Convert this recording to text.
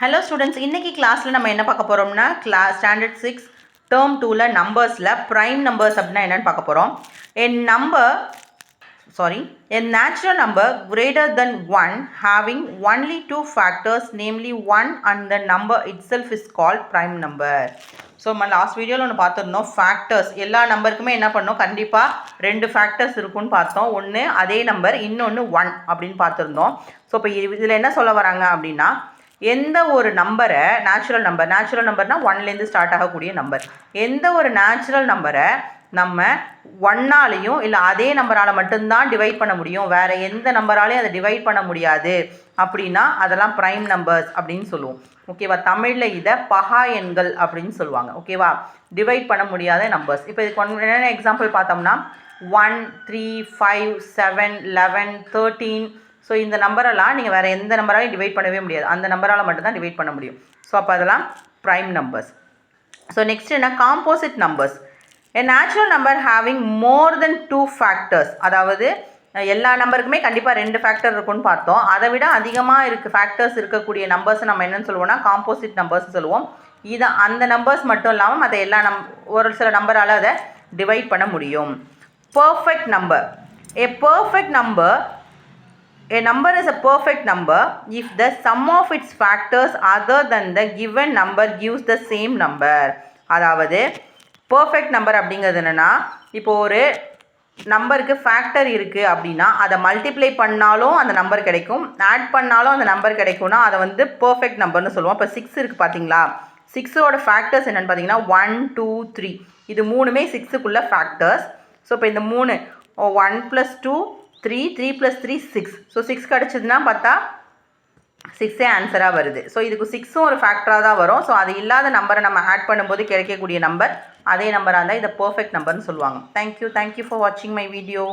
Hello students, இன்றைக்கி கிளாஸில் நம்ம என்ன பார்க்க போகிறோம்னா ஸ்டாண்டர்ட் 6 டேர்ம் 2ல் நம்பர்ஸில் ப்ரைம் நம்பர்ஸ் அப்படின்னா என்னென்னு பார்க்க போகிறோம். A natural number greater than 1 having only two factors, namely 1 and the number itself is called prime number. So நம்ம லாஸ்ட் வீடியோவில் ஒன்று பார்த்துருந்தோம். ஃபேக்டர்ஸ் எல்லா நம்பருக்குமே என்ன பண்ணோம், கண்டிப்பாக 2 ஃபேக்டர்ஸ் இருக்குன்னு பார்த்தோம். ஒன்று அதே நம்பர், இன்னொன்று 1 அப்படின்னு பார்த்துருந்தோம். ஸோ இப்போ இதில் என்ன சொல்ல வராங்க அப்படின்னா, எந்த ஒரு நம்பரை நேச்சுரல் நம்பர்னால் 1லேருந்து ஸ்டார்ட் ஆகக்கூடிய நம்பர், எந்த ஒரு நேச்சுரல் நம்பரை நம்ம 1ஆலையும் இல்லை அதே நம்பரால் மட்டும்தான் டிவைட் பண்ண முடியும், வேறு எந்த நம்பராலையும் அதை டிவைட் பண்ண முடியாது அப்படின்னா அதெல்லாம் ப்ரைம் நம்பர்ஸ் அப்படின்னு சொல்லுவோம். ஓகேவா? தமிழில் இதை பகா எண்கள் அப்படின்னு சொல்லுவாங்க. ஓகேவா? டிவைட் பண்ண முடியாத நம்பர்ஸ். இப்போ இதுக்கு என்னென்ன எக்ஸாம்பிள் பார்த்தோம்னா 1, 3, 5, 7, 11, 13. ஸோ இந்த நம்பரெல்லாம் நீங்கள் வேறு எந்த நம்பராலையும் டிவைட் பண்ணவே முடியாது, அந்த நம்பரால் மட்டும்தான் டிவைட் பண்ண முடியும். ஸோ அப்போ அதெல்லாம் ப்ரைம் நம்பர்ஸ். ஸோ நெக்ஸ்ட் என்ன, composite numbers. A natural number having more than 2 factors, அதாவது எல்லா நம்பருக்குமே கண்டிப்பாக 2 ஃபேக்டர் இருக்குன்னு பார்த்தோம். அதை விட அதிகமாக ஃபேக்டர்ஸ் இருக்கக்கூடிய நம்பர்ஸ் நம்ம என்னென்னு சொல்லுவோம்னா காம்போசிட் நம்பர்ஸ் சொல்லுவோம். இதை அந்த நம்பர்ஸ் மட்டும் இல்லாமல் மற்ற எல்லா ஒரு சில நம்பரால் அதை டிவைட் பண்ண முடியும். Perfect number. A number is a perfect number if the sum of its factors other than the given number gives the same number. அதாவது பர்ஃபெக்ட் நம்பர் அப்படிங்கிறது என்னென்னா, இப்போது ஒரு நம்பருக்கு ஃபேக்டர் இருக்குது அப்படின்னா அதை மல்டிப்ளை பண்ணாலும் அந்த நம்பர் கிடைக்கும், ஆட் பண்ணாலும் அந்த நம்பர் கிடைக்கும்னா அதை வந்து பர்ஃபெக்ட் நம்பர்னு சொல்லுவோம். இப்போ 6 இருக்குது பார்த்தீங்களா, 6ஓட ஃபேக்டர்ஸ் என்னென்னு பார்த்தீங்கன்னா 1, 2, 3. இது மூணுமே 6க்குள்ள ஃபேக்டர்ஸ். ஸோ இப்போ இந்த 3 1 + 2 3, 3 + 3 6. ஸோ 6 கிடச்சிதுன்னா பார்த்தா 6ஏ ஆன்சராக வருது. ஸோ இதுக்கு 6ம் ஒரு ஃபேக்டராக தான் வரும். ஸோ அது இல்லாத நம்பரை நம்ம ஆட் பண்ணும்போது கிடைக்கக்கூடிய நம்பர் அதே நம்பராக இருந்தால் இதை பர்ஃபெக்ட் நம்பர்னு சொல்லுவாங்க. தேங்க்யூ ஃபார் வாட்சிங் மை வீடியோ.